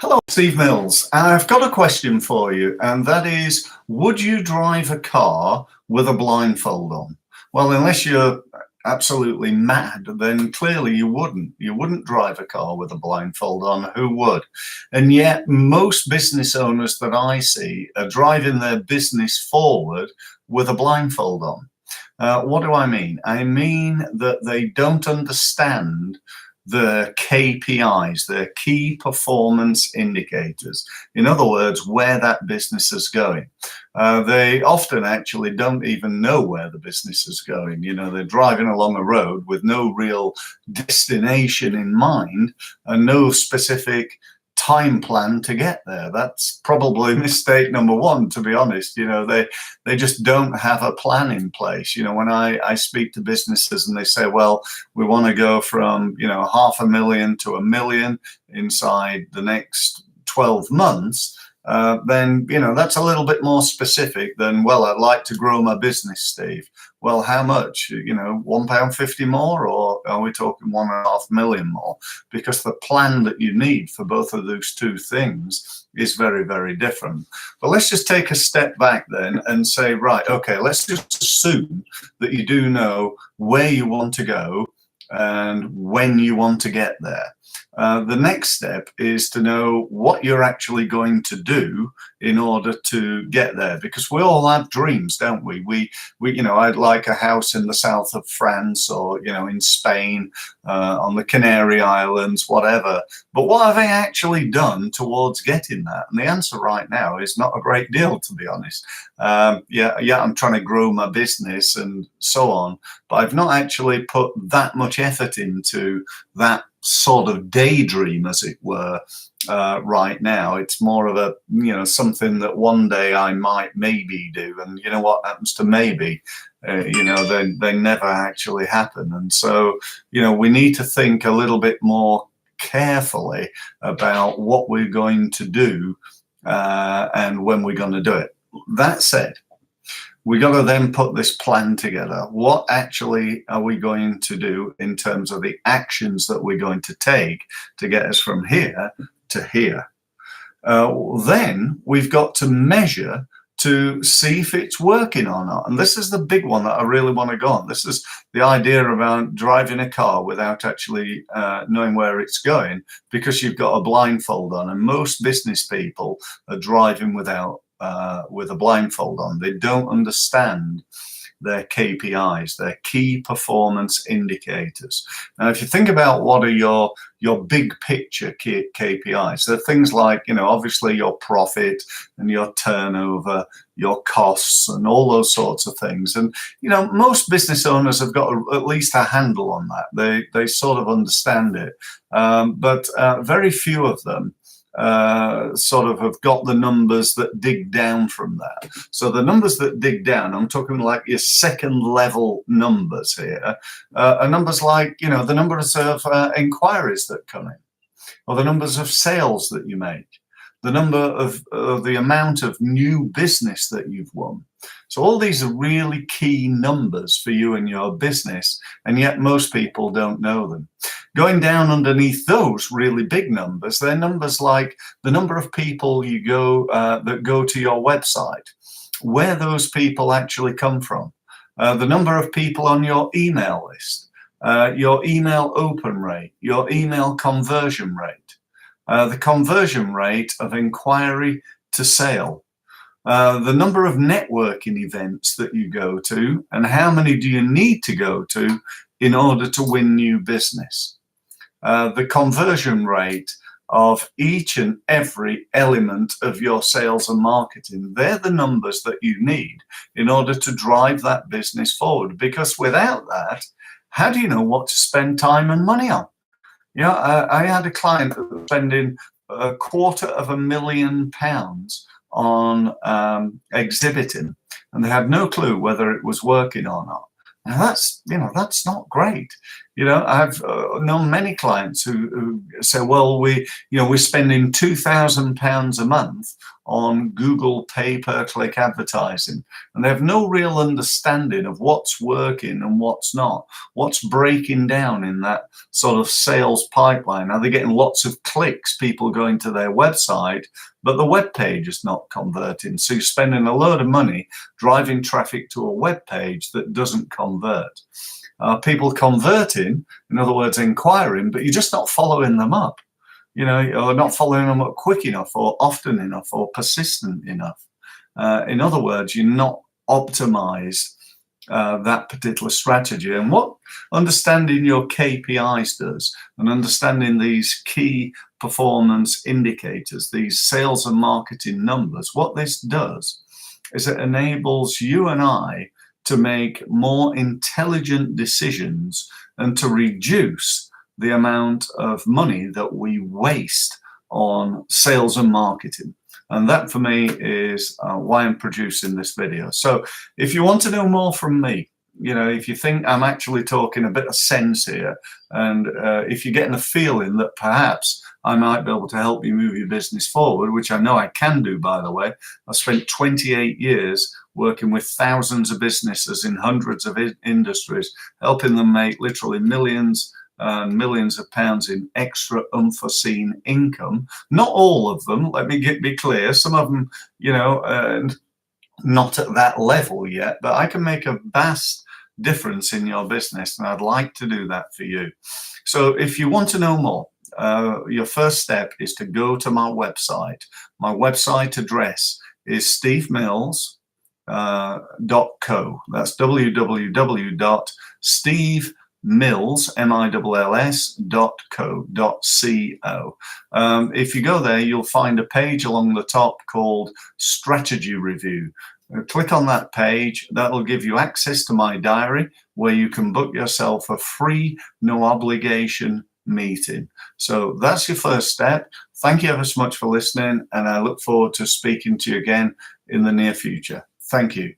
Hello, Steve Mills. I've got a question for you, and that is, would you drive a car with a blindfold on? Well, unless you're absolutely mad, then clearly you wouldn't. You wouldn't drive a car with a blindfold on. Who would? And yet, most business owners that I see are driving their business forward with a blindfold on. What do I mean? I mean that they don't understand the KPIs, their key performance indicators. In other words, where that business is going. They often actually don't even know where the business is going. You know, they're driving along a road with no real destination in mind and no specific time plan to get there. That's probably mistake number one, to be honest. You know, they just don't have a plan in place. You know, when I speak to businesses and they say, well, we want to go from, you know, 500,000 to 1 million inside the next 12 months, then, you know, that's a little bit more specific than, well, I'd like to grow my business, Steve. Well, how much? You know, £1.50 more, or are we talking 1.5 million more? Because the plan that you need for both of those two things is very, very different. But let's just take a step back then and say, right, okay, let's just assume that you do know where you want to go and when you want to get there. The next step is to know what you're actually going to do in order to get there, because we all have dreams, don't we? We you know, I'd like a house in the south of France, or, you know, in Spain, on the Canary Islands, whatever. But what have I actually done towards getting that? And the answer right now is not a great deal, to be honest. Yeah, I'm trying to grow my business and so on, but I've not actually put that much effort into that sort of daydream, as it were. Right now, it's more of a, you know, something that one day I might maybe do, and you know what happens to maybe, you know, they never actually happen. And so, you know, we need to think a little bit more carefully about what we're going to do and when we're going to do it. That said, we got to then put this plan together. What actually are we going to do in terms of the actions that we're going to take to get us from here to here? Then we've got to measure to see if it's working or not. And this is the big one that I really want to go on. This is the idea about driving a car without actually knowing where it's going, because you've got a blindfold on. And most business people are driving without with a blindfold on. They don't understand their KPIs, their key performance indicators. Now, if you think about what are your big picture KPIs, they're things like, you know, obviously your profit and your turnover, your costs, and all those sorts of things. And, you know, most business owners have got at least a handle on that. They sort of understand it, but very few of them sort of have got the numbers that dig down from that. So the numbers that dig down, I'm talking like your second level numbers here, are numbers like, you know, the numbers of inquiries that come in, or the numbers of sales that you make, the number of the amount of new business that you've won. So all these are really key numbers for you and your business, and yet most people don't know them. Going down underneath those really big numbers, they're numbers like the number of people you go that go to your website, where those people actually come from, the number of people on your email list, your email open rate, your email conversion rate, the conversion rate of inquiry to sale, the number of networking events that you go to, and how many do you need to go to in order to win new business. The conversion rate of each and every element of your sales and marketing. They're the numbers that you need in order to drive that business forward. Because without that, how do you know what to spend time and money on? You know, I had a client that was spending £250,000 on exhibiting, and they had no clue whether it was working or not. Now that's, you know, that's not great. I've known many clients who say, well, we're spending £2,000 a month on Google pay-per-click advertising, and they have no real understanding of what's working and what's not, what's breaking down in that sort of sales pipeline. Are they getting lots of clicks, people going to their website, but the web page is not converting? So you're spending a load of money driving traffic to a web page that doesn't convert. People converting, in other words, inquiring, but you're just not following them up, or not following them up quick enough or often enough or persistent enough. In other words, you're not optimized that particular strategy. And what understanding your KPIs does, and understanding these key performance indicators, these sales and marketing numbers, what this does is it enables you and I to make more intelligent decisions and to reduce the amount of money that we waste on sales and marketing. And that for me is why I'm producing this video. So if you want to know more from me, if you think I'm actually talking a bit of sense here, and if you're getting a feeling that perhaps I might be able to help you move your business forward, which I know I can do, by the way. I spent 28 years working with thousands of businesses in hundreds of industries, helping them make literally millions and millions of pounds in extra unforeseen income. Not all of them, let me be clear. Some of them, not at that level yet, but I can make a vast difference in your business, and I'd like to do that for you. So if you want to know more, your first step is to go to my website. My website address is stevemills.co. That's www.stevemills.co. If you go there, you'll find a page along the top called Strategy Review. Click on that page. That'll give you access to my diary, where you can book yourself a free, no obligation meeting. So that's your first step. Thank you ever so much for listening, and I look forward to speaking to you again in the near future. Thank you.